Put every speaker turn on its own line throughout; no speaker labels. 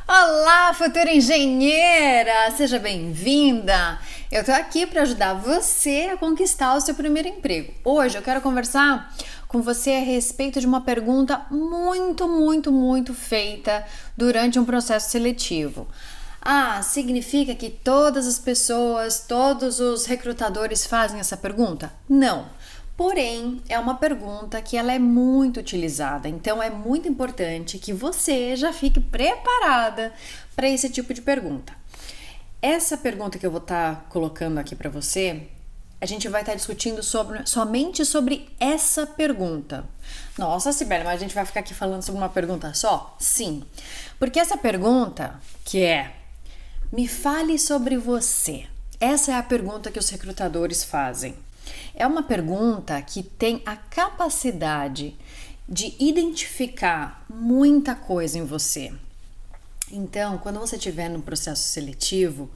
Olá, futura engenheira! Seja bem-vinda! Eu tô aqui para ajudar você a conquistar o seu primeiro emprego. Hoje eu quero conversar com você a respeito de uma pergunta muito feita durante um processo seletivo. Ah, significa que todas as pessoas, todos os recrutadores fazem essa pergunta? Não. Porém, é uma pergunta que ela é muito utilizada, então é muito importante que você já fique preparada para esse tipo de pergunta. Essa pergunta que eu vou estar colocando aqui para você, a gente vai estar discutindo somente sobre essa pergunta. Nossa, Sibeli, mas a gente vai ficar aqui falando sobre uma pergunta só? Sim, porque essa pergunta que é: me fale sobre você. Essa é a pergunta que os recrutadores fazem. É uma pergunta que tem a capacidade de identificar muita coisa em você. Então, quando você estiver no processo seletivo,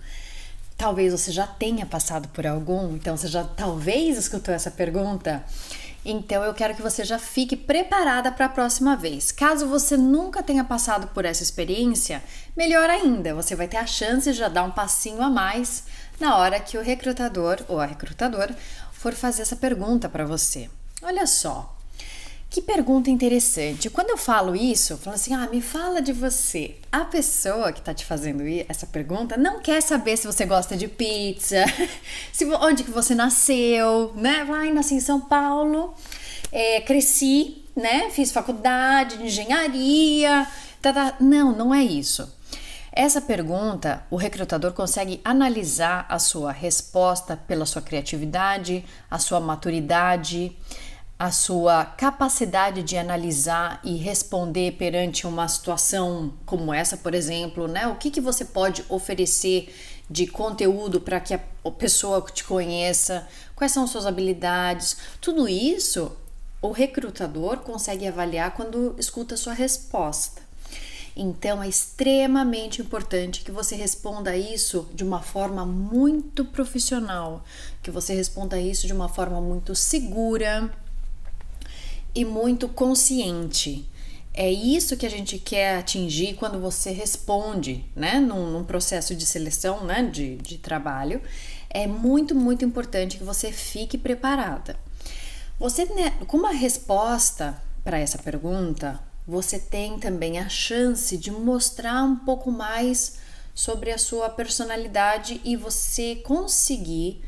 talvez você já tenha passado por algum, então você já talvez escutou essa pergunta. Então eu quero que você já fique preparada para a próxima vez. Caso você nunca tenha passado por essa experiência, melhor ainda, você vai ter a chance de já dar um passinho a mais na hora que o recrutador ou a recrutadora for fazer essa pergunta para você. Olha só, que pergunta interessante. Quando eu falo isso, eu falo assim, me fala de você. A pessoa que está te fazendo essa pergunta não quer saber se você gosta de pizza, onde que você nasceu, né? Nasci em São Paulo, cresci, né? Fiz faculdade de engenharia. Não é isso. Essa pergunta, o recrutador consegue analisar a sua resposta pela sua criatividade, a sua maturidade, a sua capacidade de analisar e responder perante uma situação como essa, por exemplo, né? O que você pode oferecer de conteúdo para que a pessoa te conheça, quais são suas habilidades, tudo isso o recrutador consegue avaliar quando escuta a sua resposta. Então é extremamente importante que você responda isso de uma forma muito profissional, que você responda isso de uma forma muito segura e muito consciente. É isso que a gente quer atingir quando você responde, né, num processo de seleção, né, de trabalho. É muito importante que você fique preparada. Você, né, com uma resposta para essa pergunta, você tem também a chance de mostrar um pouco mais sobre a sua personalidade e você conseguir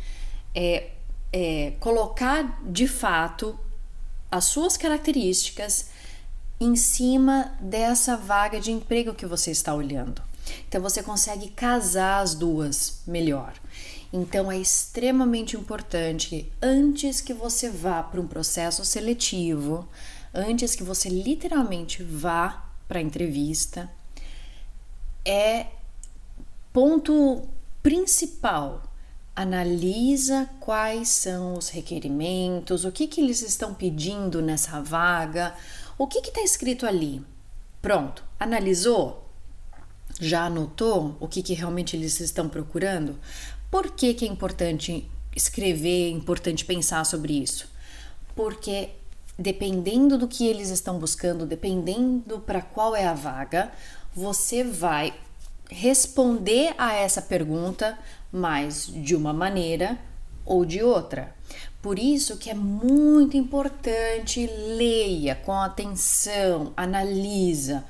colocar de fato as suas características em cima dessa vaga de emprego que você está olhando. Então você consegue casar as duas melhor. Então é extremamente importante que antes que você vá para um processo seletivo, antes que você literalmente vá para a entrevista, ponto principal: analisa quais são os requerimentos, o que eles estão pedindo nessa vaga, o que está escrito ali. Pronto, analisou? Já anotou o que realmente eles estão procurando? Por que é importante escrever, é importante pensar sobre isso? Porque dependendo do que eles estão buscando, dependendo para qual é a vaga, você vai responder a essa pergunta mais de uma maneira ou de outra. Por isso que é muito importante, leia com atenção, analisa,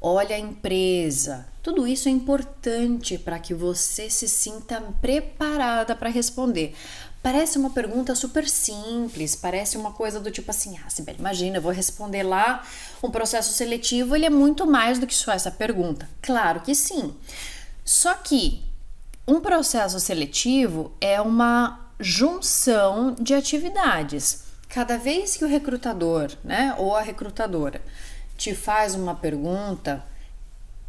olha a empresa. Tudo isso é importante para que você se sinta preparada para responder. Parece uma pergunta super simples, parece uma coisa do tipo assim, Sibeli, imagina, eu vou responder lá um processo seletivo, ele é muito mais do que só essa pergunta. Claro que sim. Só que um processo seletivo é uma junção de atividades. Cada vez que o recrutador, né, ou a recrutadora te faz uma pergunta,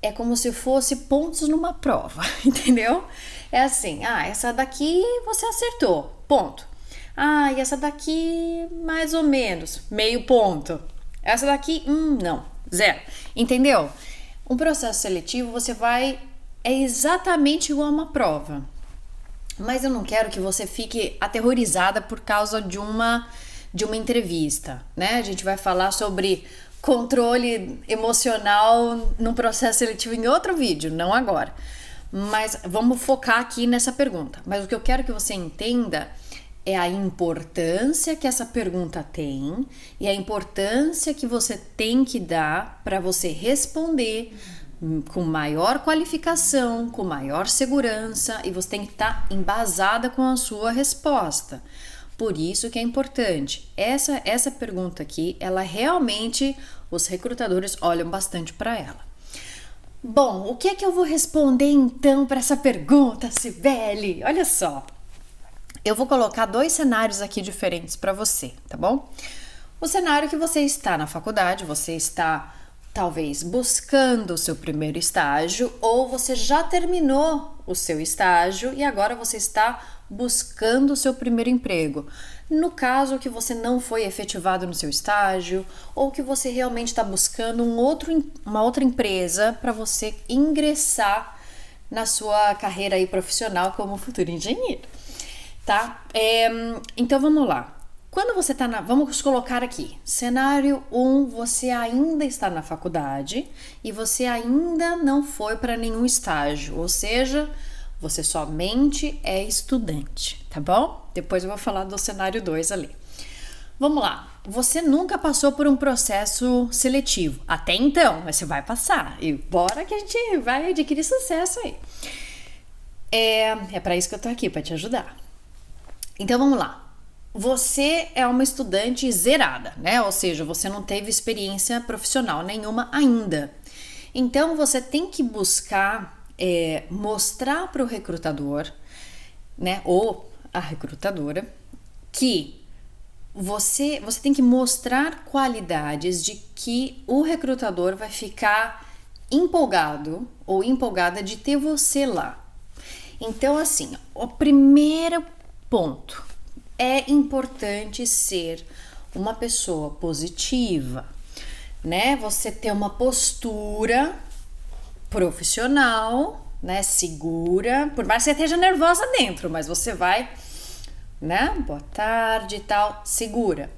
é como se fosse pontos numa prova, entendeu? É assim, essa daqui você acertou, ponto. E essa daqui mais ou menos, meio ponto. Essa daqui, não, zero, entendeu? Um processo seletivo é exatamente igual a uma prova. Mas eu não quero que você fique aterrorizada por causa de uma entrevista, né? A gente vai falar sobre controle emocional num processo seletivo em outro vídeo, não agora. Mas vamos focar aqui nessa pergunta. Mas o que eu quero que você entenda é a importância que essa pergunta tem e a importância que você tem que dar para você responder com maior qualificação, com maior segurança, e você tem que estar embasada com a sua resposta. Por isso que é importante. Essa pergunta aqui, ela realmente, os recrutadores olham bastante para ela. Bom, o que é que eu vou responder então para essa pergunta, Cibele? Olha só, eu vou colocar 2 cenários aqui diferentes para você, tá bom? O cenário que você está na faculdade, você está talvez buscando o seu primeiro estágio, ou você já terminou o seu estágio e agora você está buscando o seu primeiro emprego. No caso que você não foi efetivado no seu estágio, ou que você realmente está buscando uma outra empresa para você ingressar na sua carreira aí profissional como futuro engenheiro, tá? Então vamos lá. Quando você está vamos colocar aqui, cenário 1, você ainda está na faculdade e você ainda não foi para nenhum estágio, ou seja, você somente é estudante, tá bom? Depois eu vou falar do cenário 2 ali. Vamos lá, você nunca passou por um processo seletivo, até então, mas você vai passar e bora que a gente vai adquirir sucesso aí. É para isso que eu tô aqui, para te ajudar. Então vamos lá. Você é uma estudante zerada, né? Ou seja, você não teve experiência profissional nenhuma ainda. Então você tem que buscar mostrar para o recrutador, né? Ou a recrutadora, que você tem que mostrar qualidades de que o recrutador vai ficar empolgado ou empolgada de ter você lá. Então, assim, o primeiro ponto. É importante ser uma pessoa positiva, né? Você ter uma postura profissional, né? Segura, por mais que você esteja nervosa dentro, mas você vai, né? Boa tarde e tal, segura.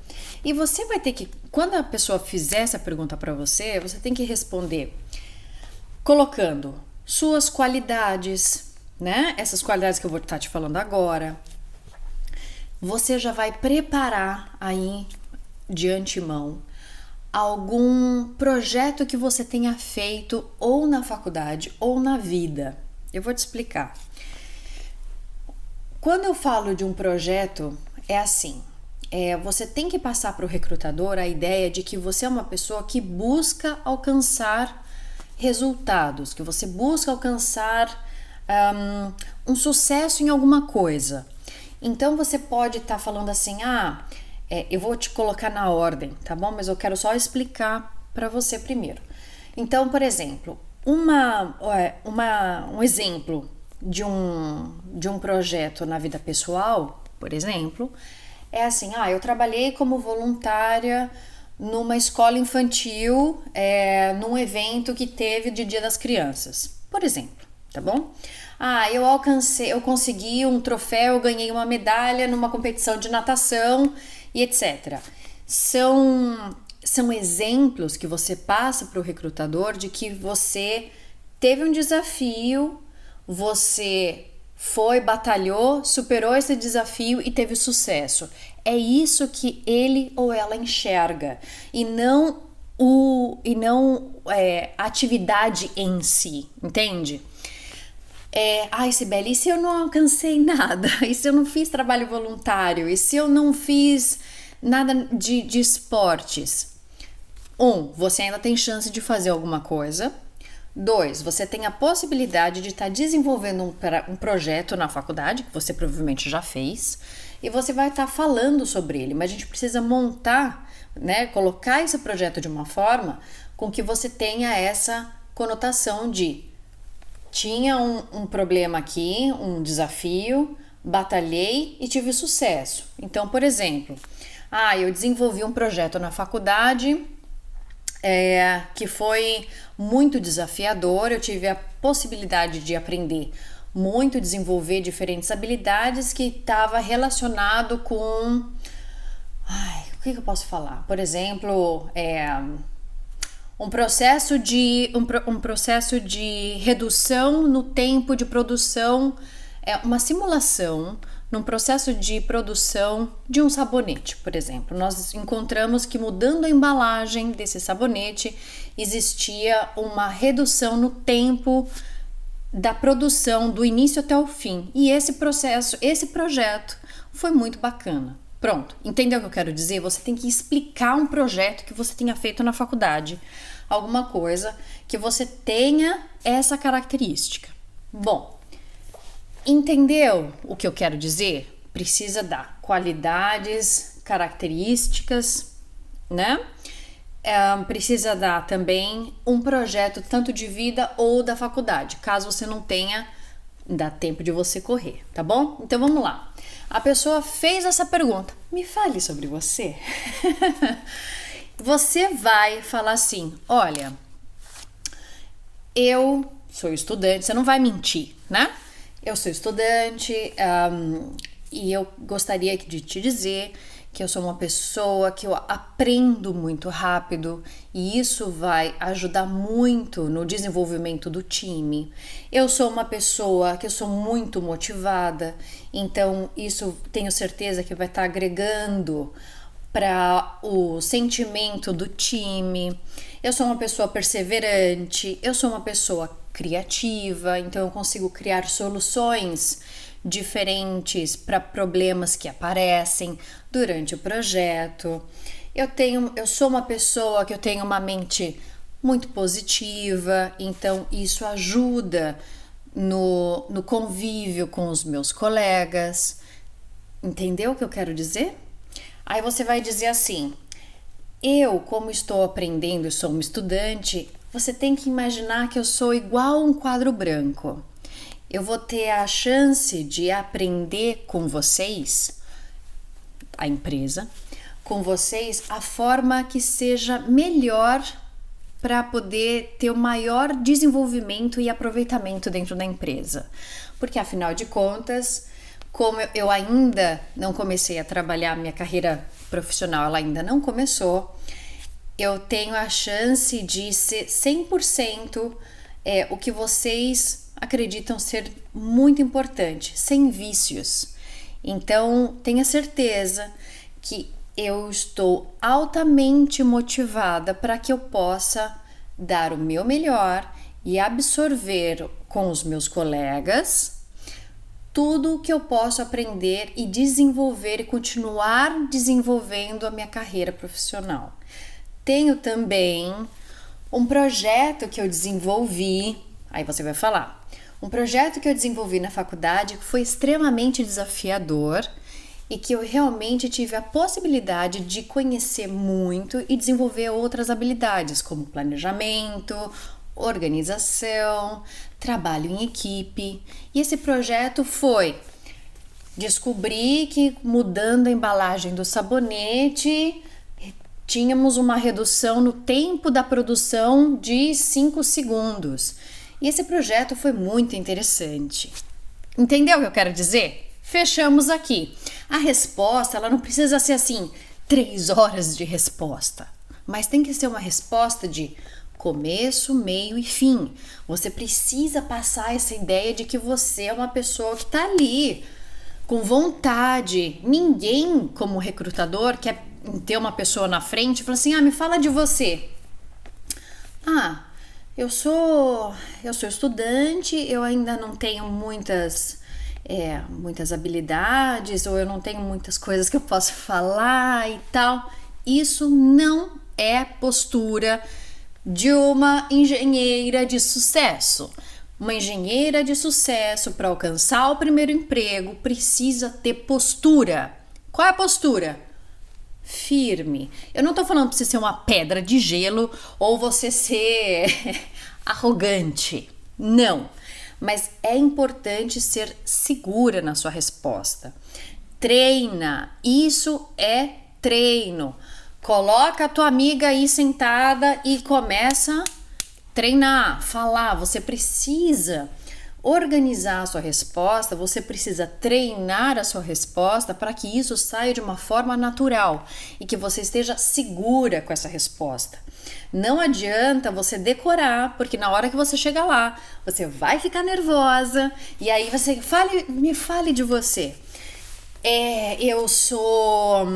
E você vai ter que, quando a pessoa fizer essa pergunta para você, você tem que responder colocando suas qualidades, né? Essas qualidades que eu vou estar te falando agora. Você já vai preparar aí de antemão algum projeto que você tenha feito ou na faculdade ou na vida. Eu vou te explicar. Quando eu falo de um projeto, é assim, você tem que passar para o recrutador a ideia de que você é uma pessoa que busca alcançar resultados, que você busca alcançar um sucesso em alguma coisa. Então você pode estar falando assim, eu vou te colocar na ordem, tá bom? Mas eu quero só explicar para você primeiro. Então, por exemplo, um exemplo de um projeto na vida pessoal, por exemplo, é assim, eu trabalhei como voluntária numa escola infantil, num evento que teve de Dia das Crianças, por exemplo, tá bom? Eu consegui um troféu, eu ganhei uma medalha numa competição de natação e etc. São exemplos que você passa para o recrutador de que você teve um desafio, você batalhou, superou esse desafio e teve sucesso. É isso que ele ou ela enxerga e não a atividade em si, entende? Cibele, e se eu não alcancei nada? E se eu não fiz trabalho voluntário? E se eu não fiz nada de esportes? 1, você ainda tem chance de fazer alguma coisa. 2, você tem a possibilidade de estar desenvolvendo um projeto na faculdade, que você provavelmente já fez, e você vai estar falando sobre ele, mas a gente precisa montar, né, colocar esse projeto de uma forma com que você tenha essa conotação de tinha um problema aqui, um desafio, batalhei e tive sucesso. Então, por exemplo, eu desenvolvi um projeto na faculdade que foi muito desafiador, eu tive a possibilidade de aprender muito, desenvolver diferentes habilidades que estava relacionado com... o que eu posso falar? Por exemplo, um processo de redução no tempo de produção, uma simulação num processo de produção de um sabonete, por exemplo. Nós encontramos que mudando a embalagem desse sabonete existia uma redução no tempo da produção do início até o fim. E esse projeto foi muito bacana. Pronto, entendeu o que eu quero dizer? Você tem que explicar um projeto que você tenha feito na faculdade, alguma coisa que você tenha essa característica. Bom, entendeu o que eu quero dizer? Precisa dar qualidades, características, né? Precisa dar também um projeto tanto de vida ou da faculdade, caso você não tenha, dá tempo de você correr, tá bom? Então vamos lá. A pessoa fez essa pergunta, me fale sobre você. Você vai falar assim, olha, eu sou estudante, você não vai mentir, né? Eu sou estudante e eu gostaria de te dizer que eu sou uma pessoa que eu aprendo muito rápido e isso vai ajudar muito no desenvolvimento do time. Eu sou uma pessoa que eu sou muito motivada, então isso tenho certeza que vai estar agregando para o sentimento do time. Eu sou uma pessoa perseverante, eu sou uma pessoa criativa, então eu consigo criar soluções diferentes para problemas que aparecem durante o projeto. Eu sou uma pessoa que eu tenho uma mente muito positiva, então isso ajuda no convívio com os meus colegas. Entendeu o que eu quero dizer? Aí você vai dizer assim, eu, como estou aprendendo e sou uma estudante, você tem que imaginar que eu sou igual um quadro branco. Eu vou ter a chance de aprender com vocês, a empresa, com vocês, a forma que seja melhor para poder ter o maior desenvolvimento e aproveitamento dentro da empresa. Porque, afinal de contas, como eu ainda não comecei a trabalhar, minha carreira profissional ela ainda não começou, eu tenho a chance de ser 100% o que vocês acreditam ser muito importante, sem vícios. Então, tenha certeza que eu estou altamente motivada para que eu possa dar o meu melhor e absorver com os meus colegas tudo o que eu posso aprender e desenvolver e continuar desenvolvendo a minha carreira profissional. Tenho também um projeto que eu desenvolvi, aí você vai falar, um projeto que eu desenvolvi na faculdade que foi extremamente desafiador e que eu realmente tive a possibilidade de conhecer muito e desenvolver outras habilidades, como planejamento, organização, trabalho em equipe. E esse projeto foi descobrir que mudando a embalagem do sabonete, tínhamos uma redução no tempo da produção de 5 segundos. E esse projeto foi muito interessante. Entendeu o que eu quero dizer? Fechamos aqui. A resposta, ela não precisa ser assim, 3 horas de resposta. Mas tem que ser uma resposta de começo, meio e fim. Você precisa passar essa ideia de que você é uma pessoa que está ali, com vontade. Ninguém, como recrutador, quer ter uma pessoa na frente e falar assim, me fala de você. Eu sou estudante, eu ainda não tenho muitas habilidades, ou eu não tenho muitas coisas que eu posso falar e tal. Isso não é postura de uma engenheira de sucesso. Uma engenheira de sucesso, para alcançar o primeiro emprego, precisa ter postura. Qual é a postura? Firme. Eu não tô falando pra você ser uma pedra de gelo ou você ser arrogante. Não. Mas é importante ser segura na sua resposta. Treina. Isso é treino. Coloca a tua amiga aí sentada e começa a treinar, falar. Você precisa organizar a sua resposta, você precisa treinar a sua resposta para que isso saia de uma forma natural e que você esteja segura com essa resposta. Não adianta você decorar, porque na hora que você chegar lá, você vai ficar nervosa e aí você me fale de você. Eu sou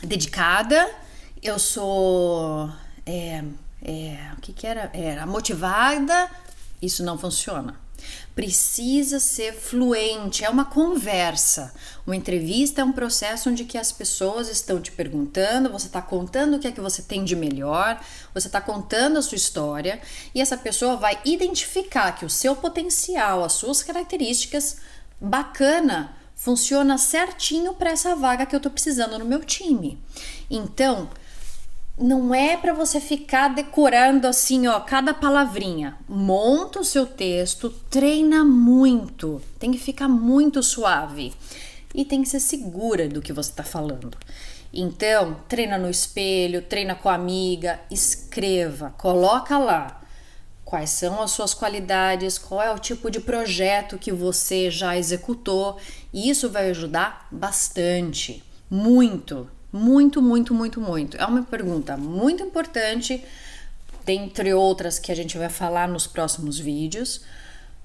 dedicada, eu sou o que era? Era motivada. Isso não funciona. Precisa ser fluente, é uma conversa. Uma entrevista é um processo onde que as pessoas estão te perguntando, você está contando o que é que você tem de melhor, você está contando a sua história e essa pessoa vai identificar que o seu potencial, as suas características, bacana, funciona certinho para essa vaga que eu estou precisando no meu time. Então, não é para você ficar decorando assim, ó, cada palavrinha. Monta o seu texto, treina muito. Tem que ficar muito suave e tem que ser segura do que você está falando. Então, treina no espelho, treina com a amiga, escreva, coloca lá quais são as suas qualidades, qual é o tipo de projeto que você já executou, e isso vai ajudar bastante, muito. Muito, muito, muito, muito. É uma pergunta muito importante, dentre outras que a gente vai falar nos próximos vídeos.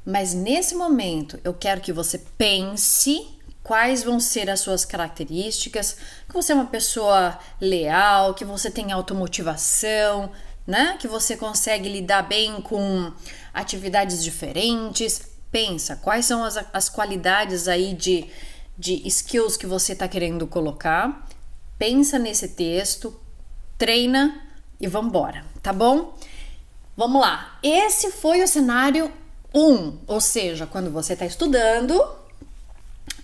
Mas nesse momento eu quero que você pense quais vão ser as suas características, que você é uma pessoa leal, que você tem automotivação, né? Que você consegue lidar bem com atividades diferentes. Pensa, quais são as qualidades aí de skills que você está querendo colocar. Pensa nesse texto, treina e vambora, tá bom? Vamos lá. Esse foi o cenário 1, ou seja, quando você está estudando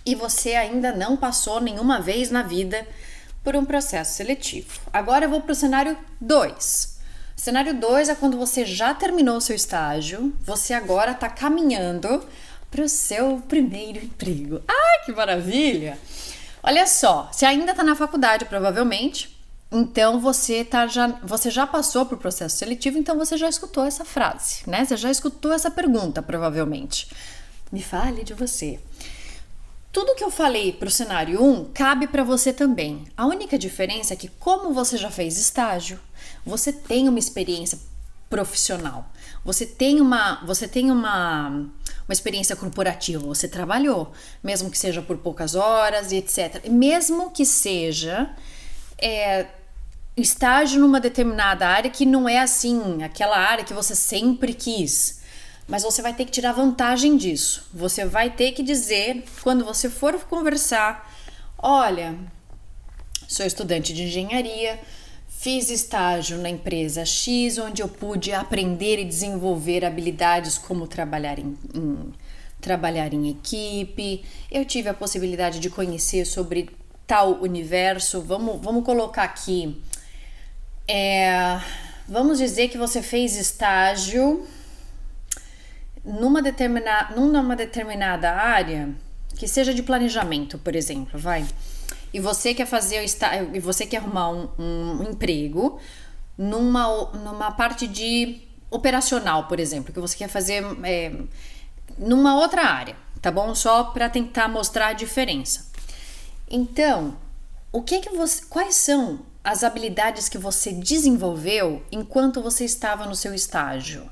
e você ainda não passou nenhuma vez na vida por um processo seletivo. Agora eu vou para o cenário 2. O cenário 2 é quando você já terminou o seu estágio, você agora está caminhando para o seu primeiro emprego. Ai, que maravilha! Olha só, você ainda está na faculdade, provavelmente, então você já passou por processo seletivo, então você já escutou essa frase, né? Você já escutou essa pergunta, provavelmente. Me fale de você. Tudo que eu falei para o cenário 1 cabe para você também. A única diferença é que, como você já fez estágio, você tem uma experiência profissional. Você tem uma experiência corporativa, você trabalhou, mesmo que seja por poucas horas e etc. E mesmo que seja estágio numa determinada área que não é assim, aquela área que você sempre quis, mas você vai ter que tirar vantagem disso. Você vai ter que dizer, quando você for conversar, olha, sou estudante de engenharia, fiz estágio na empresa X, onde eu pude aprender e desenvolver habilidades como trabalhar em equipe. Eu tive a possibilidade de conhecer sobre tal universo. Vamos colocar aqui. Vamos dizer que você fez estágio numa determinada área, que seja de planejamento, por exemplo, vai. E você quer arrumar um emprego numa parte de operacional, por exemplo, que você quer fazer numa outra área, tá bom? Só para tentar mostrar a diferença. Então, quais são as habilidades que você desenvolveu enquanto você estava no seu estágio?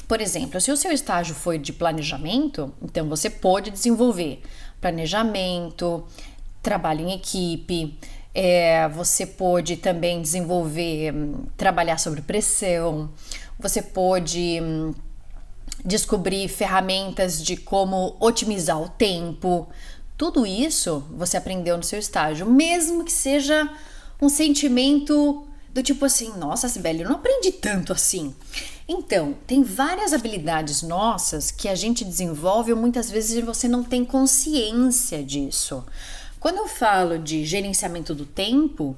Por exemplo, se o seu estágio foi de planejamento, então você pode desenvolver planejamento, trabalho em equipe, você pode também desenvolver, trabalhar sobre pressão, você pode descobrir ferramentas de como otimizar o tempo. Tudo isso você aprendeu no seu estágio, mesmo que seja um sentimento do tipo assim, nossa, Sibeli, eu não aprendi tanto assim. Então, tem várias habilidades nossas que a gente desenvolve e muitas vezes você não tem consciência disso. Quando eu falo de gerenciamento do tempo,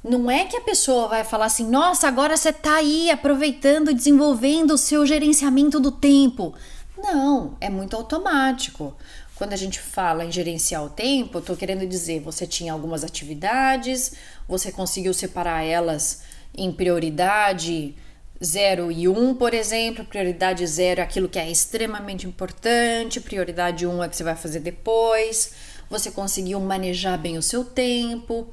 não é que a pessoa vai falar assim, nossa, agora você tá aí aproveitando, desenvolvendo o seu gerenciamento do tempo. Não, é muito automático. Quando a gente fala em gerenciar o tempo, eu tô querendo dizer, você tinha algumas atividades, você conseguiu separar elas em prioridade 0 e 1, por exemplo. Prioridade 0 é aquilo que é extremamente importante, prioridade 1 é o que você vai fazer depois. Você conseguiu manejar bem o seu tempo.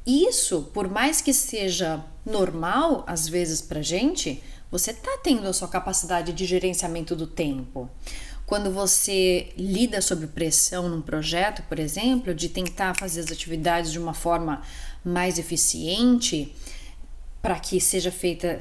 Isso, por mais que seja normal, às vezes pra gente, você tá tendo a sua capacidade de gerenciamento do tempo. Quando você lida sob pressão num projeto, por exemplo, de tentar fazer as atividades de uma forma mais eficiente, para que seja feita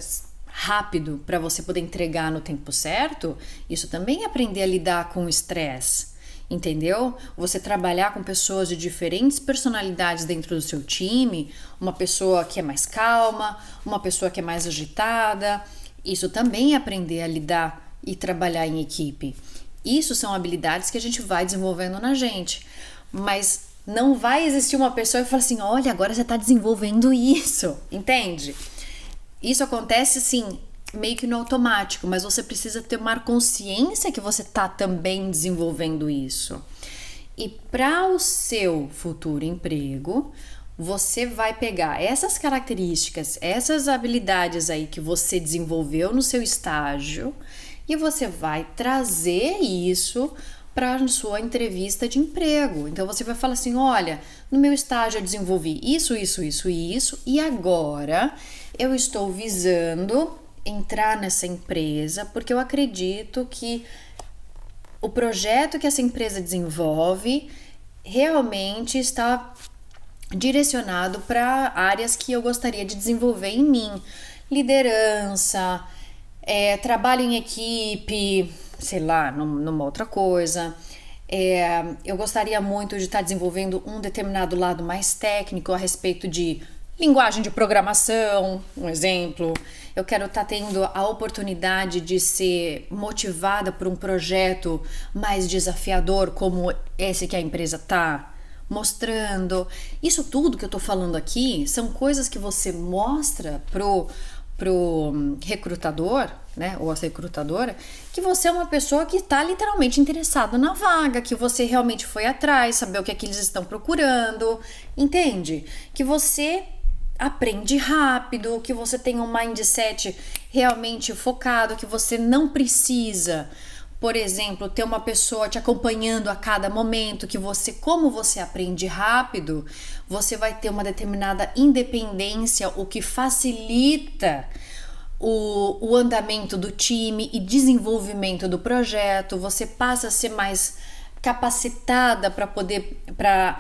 rápido, para você poder entregar no tempo certo, isso também é aprender a lidar com o estresse. Entendeu? Você trabalhar com pessoas de diferentes personalidades dentro do seu time, uma pessoa que é mais calma, uma pessoa que é mais agitada, isso também é aprender a lidar e trabalhar em equipe. Isso são habilidades que a gente vai desenvolvendo na gente, mas não vai existir uma pessoa que fala assim, olha, agora você está desenvolvendo isso, entende? Isso acontece assim, meio que no automático, mas você precisa ter uma consciência que você está também desenvolvendo isso. E para o seu futuro emprego, você vai pegar essas características, essas habilidades aí que você desenvolveu no seu estágio e você vai trazer isso para a sua entrevista de emprego. Então você vai falar assim, olha, no meu estágio eu desenvolvi isso e agora eu estou visando entrar nessa empresa porque eu acredito que o projeto que essa empresa desenvolve realmente está direcionado para áreas que eu gostaria de desenvolver em mim. Liderança, trabalho em equipe, sei lá, numa outra coisa. Eu gostaria muito de estar desenvolvendo um determinado lado mais técnico a respeito de linguagem de programação, um exemplo. Eu quero estar tendo a oportunidade de ser motivada por um projeto mais desafiador como esse que a empresa está mostrando. Isso tudo que eu tô falando aqui são coisas que você mostra pro recrutador, né, ou a recrutadora, que você é uma pessoa que está literalmente interessada na vaga, que você realmente foi atrás, saber o que é que eles estão procurando, entende? Que você aprende rápido, que você tem um mindset realmente focado, que você não precisa, por exemplo, ter uma pessoa te acompanhando a cada momento, que você, como você aprende rápido, você vai ter uma determinada independência, o que facilita o andamento do time e desenvolvimento do projeto. Você passa a ser mais capacitada para poder para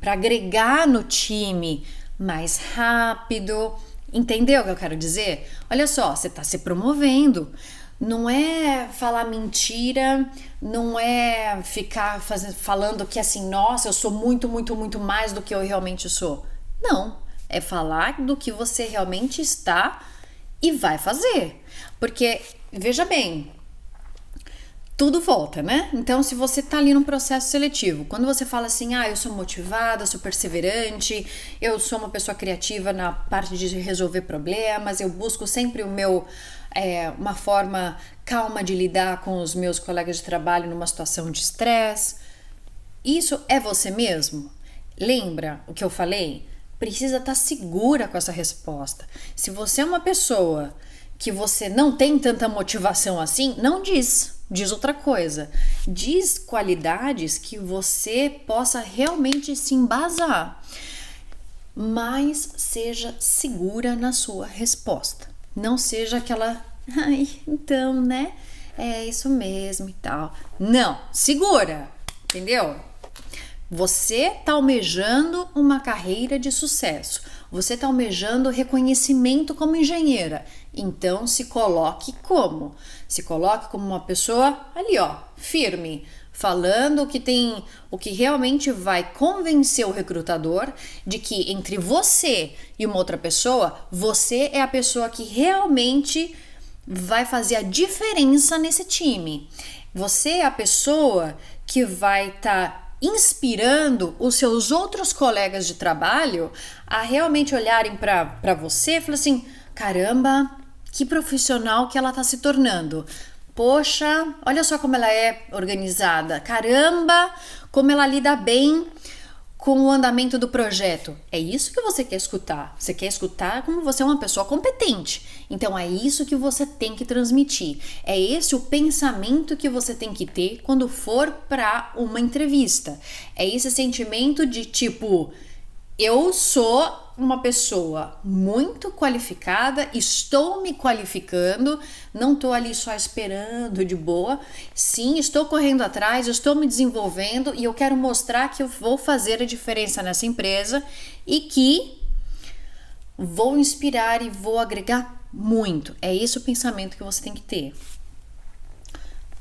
agregar no time mais rápido. Entendeu o que eu quero dizer? Olha só, você está se promovendo. Não é falar mentira, não é ficar falando que assim, nossa, eu sou muito, muito, muito mais do que eu realmente sou. Não, é falar do que você realmente está e vai fazer. Porque, veja bem, tudo volta, né? Então, se você tá ali num processo seletivo, quando você fala assim, eu sou motivada, sou perseverante, eu sou uma pessoa criativa na parte de resolver problemas, eu busco sempre uma forma calma de lidar com os meus colegas de trabalho numa situação de estresse. Isso é você mesmo? Lembra o que eu falei? Precisa estar segura com essa resposta. Se você é uma pessoa que você não tem tanta motivação assim, não diz outra coisa. Diz qualidades que você possa realmente se embasar, mas seja segura na sua resposta. Não seja aquela, então, né? É isso mesmo e tal. Não, segura, entendeu? Você tá almejando uma carreira de sucesso. Você tá almejando reconhecimento como engenheira. Então, se coloque como? Se coloque como uma pessoa ali, firme, falando o que realmente vai convencer o recrutador de que entre você e uma outra pessoa, você é a pessoa que realmente vai fazer a diferença nesse time. Você é a pessoa que vai estar inspirando os seus outros colegas de trabalho a realmente olharem para você e falar assim, caramba, que profissional que ela está se tornando. Poxa, olha só como ela é organizada. Caramba, como ela lida bem com o andamento do projeto? É isso que você quer escutar. Você quer escutar como você é uma pessoa competente. Então é isso que você tem que transmitir. É esse o pensamento que você tem que ter quando for para uma entrevista. É esse sentimento de tipo, eu sou uma pessoa muito qualificada, estou me qualificando, não estou ali só esperando de boa. Sim, estou correndo atrás, estou me desenvolvendo e eu quero mostrar que eu vou fazer a diferença nessa empresa e que vou inspirar e vou agregar muito. É esse o pensamento que você tem que ter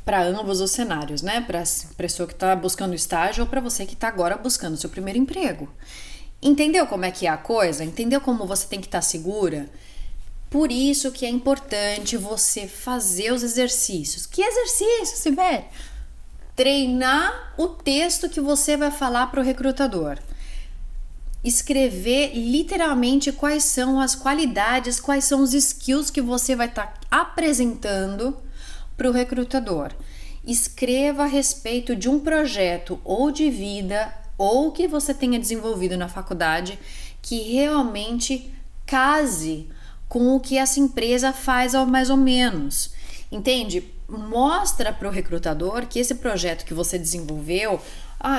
para ambos os cenários, né? Para a pessoa que está buscando estágio ou para você que está agora buscando seu primeiro emprego. Entendeu como é que é a coisa? Entendeu como você tem que estar segura? Por isso que é importante você fazer os exercícios. Que exercício, Sibeli? Treinar o texto que você vai falar para o recrutador. Escrever literalmente quais são as qualidades, quais são os skills que você vai estar apresentando para o recrutador. Escreva a respeito de um projeto ou de vida ou que você tenha desenvolvido na faculdade que realmente case com o que essa empresa faz ao mais ou menos. Entende? Mostra para o recrutador que esse projeto que você desenvolveu,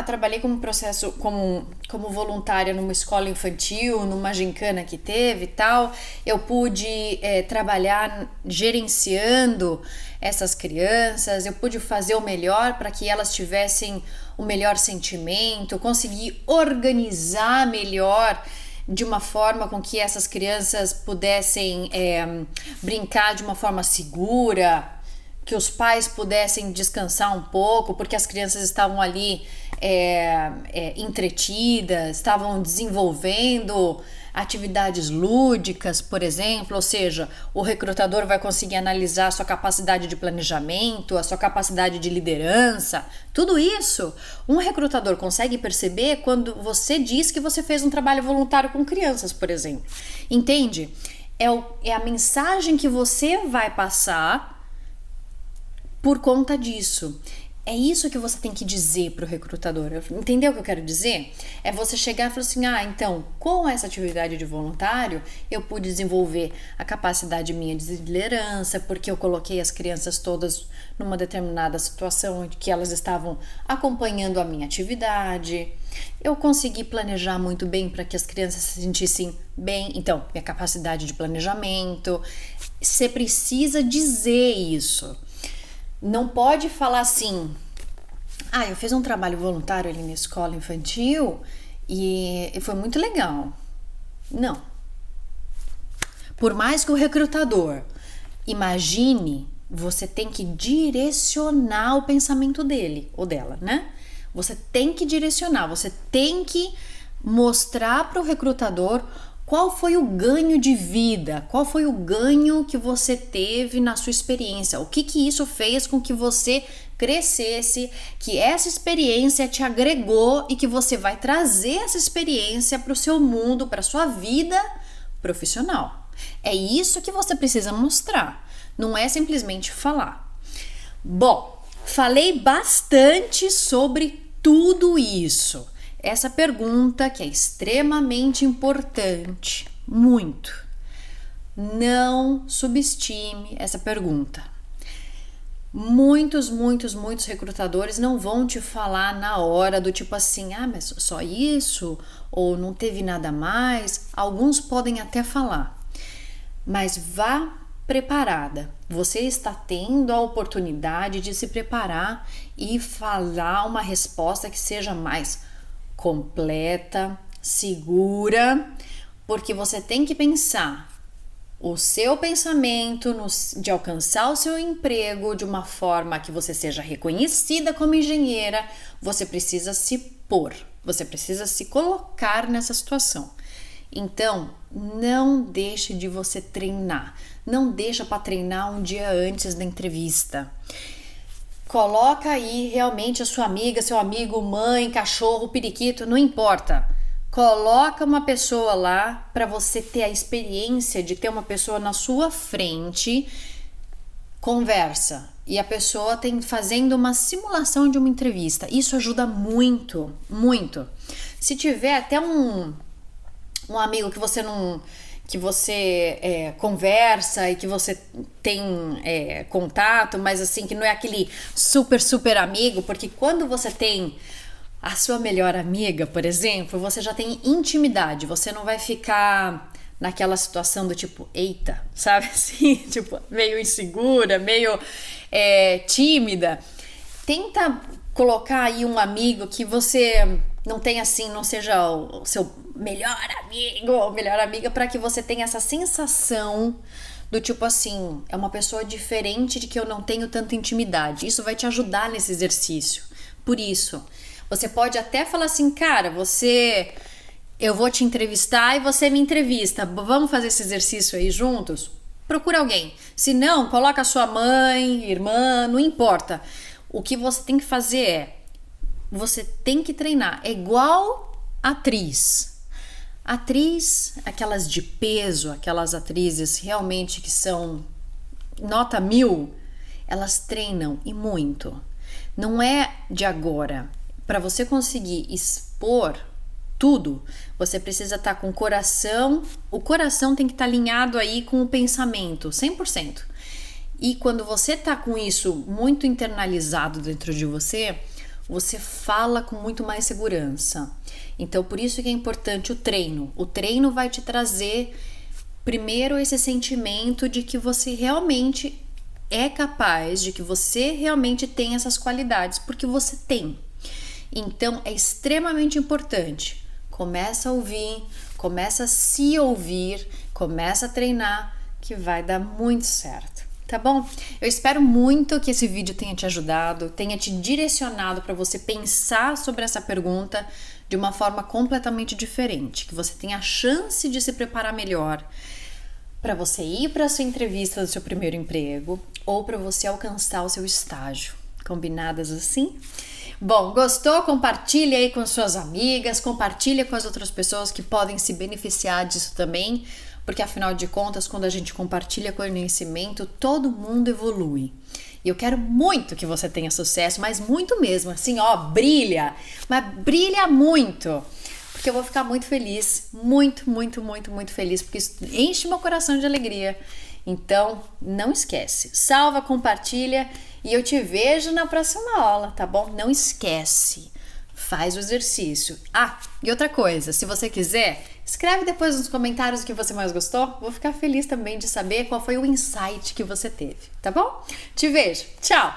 trabalhei como voluntária numa escola infantil, numa gincana que teve e tal, eu pude trabalhar gerenciando essas crianças, eu pude fazer o melhor para que elas tivessem o melhor sentimento, conseguir organizar melhor de uma forma com que essas crianças pudessem brincar de uma forma segura, que os pais pudessem descansar um pouco, porque as crianças estavam ali entretidas, estavam desenvolvendo atividades lúdicas, por exemplo, ou seja, o recrutador vai conseguir analisar a sua capacidade de planejamento, a sua capacidade de liderança, tudo isso um recrutador consegue perceber quando você diz que você fez um trabalho voluntário com crianças, por exemplo. Entende? É a mensagem que você vai passar por conta disso. É isso que você tem que dizer para o recrutador. Entendeu o que eu quero dizer? É você chegar e falar assim, então, com essa atividade de voluntário, eu pude desenvolver a capacidade minha de liderança, porque eu coloquei as crianças todas numa determinada situação em que elas estavam acompanhando a minha atividade. Eu consegui planejar muito bem para que as crianças se sentissem bem. Então, minha capacidade de planejamento. Você precisa dizer isso. Não pode falar assim, eu fiz um trabalho voluntário ali na escola infantil e foi muito legal. Não. Por mais que o recrutador imagine, você tem que direcionar o pensamento dele ou dela, né? Você tem que direcionar, você tem que mostrar para o recrutador qual foi o ganho de vida, qual foi o ganho que você teve na sua experiência, o que isso fez com que você crescesse, que essa experiência te agregou e que você vai trazer essa experiência para o seu mundo, para a sua vida profissional. É isso que você precisa mostrar, não é simplesmente falar. Bom, falei bastante sobre tudo isso. Essa pergunta que é extremamente importante, muito. Não subestime essa pergunta. Muitos recrutadores não vão te falar na hora do tipo assim, mas só isso? Ou não teve nada mais? Alguns podem até falar, mas vá preparada. Você está tendo a oportunidade de se preparar e falar uma resposta que seja mais completa, segura, porque você tem que pensar o seu pensamento de alcançar o seu emprego de uma forma que você seja reconhecida como engenheira. Você precisa se pôr, você precisa se colocar nessa situação. Então, não deixe de você treinar, não deixa para treinar um dia antes da entrevista. Coloca aí realmente a sua amiga, seu amigo, mãe, cachorro, periquito, não importa. Coloca uma pessoa lá para você ter a experiência de ter uma pessoa na sua frente, conversa e a pessoa fazendo uma simulação de uma entrevista. Isso ajuda muito, muito. Se tiver até um amigo que você não, que você conversa e que você tem contato, mas assim, que não é aquele super amigo, porque quando você tem a sua melhor amiga, por exemplo, você já tem intimidade, você não vai ficar naquela situação do tipo, eita, sabe assim, tipo, meio insegura, meio tímida. Tenta colocar aí um amigo que você não tenha assim, não seja o seu melhor amigo ou melhor amiga, para que você tenha essa sensação do tipo assim, é uma pessoa diferente de que eu não tenho tanta intimidade. Isso vai te ajudar nesse exercício. Por isso, você pode até falar assim, cara, eu vou te entrevistar e você me entrevista. Vamos fazer esse exercício aí juntos? Procura alguém. Se não, coloca sua mãe, irmã, não importa. O que você tem que fazer você tem que treinar. É igual atriz. Atriz, aquelas de peso, aquelas atrizes realmente que são nota 1000, elas treinam e muito. Não é de agora. Para você conseguir expor tudo, você precisa estar com o coração tem que estar alinhado aí com o pensamento, 100%. E quando você está com isso muito internalizado dentro de você, você fala com muito mais segurança. Então, por isso que é importante o treino. O treino vai te trazer, primeiro, esse sentimento de que você realmente é capaz, de que você realmente tem essas qualidades, porque você tem. Então, é extremamente importante. Começa a ouvir, começa a se ouvir, começa a treinar, que vai dar muito certo. Tá bom? Eu espero muito que esse vídeo tenha te ajudado, tenha te direcionado para você pensar sobre essa pergunta de uma forma completamente diferente, que você tenha a chance de se preparar melhor para você ir para a sua entrevista do seu primeiro emprego ou para você alcançar o seu estágio. Combinadas assim? Bom, gostou? Compartilha aí com suas amigas, compartilha com as outras pessoas que podem se beneficiar disso também, porque afinal de contas, quando a gente compartilha conhecimento, todo mundo evolui. E eu quero muito que você tenha sucesso, mas muito mesmo, assim, ó, brilha, mas brilha muito, porque eu vou ficar muito feliz, muito feliz, porque isso enche meu coração de alegria. Então, não esquece, salva, compartilha e eu te vejo na próxima aula, tá bom? Não esquece, faz o exercício. Ah, e outra coisa, se você quiser, escreve depois nos comentários o que você mais gostou. Vou ficar feliz também de saber qual foi o insight que você teve, tá bom? Te vejo, tchau!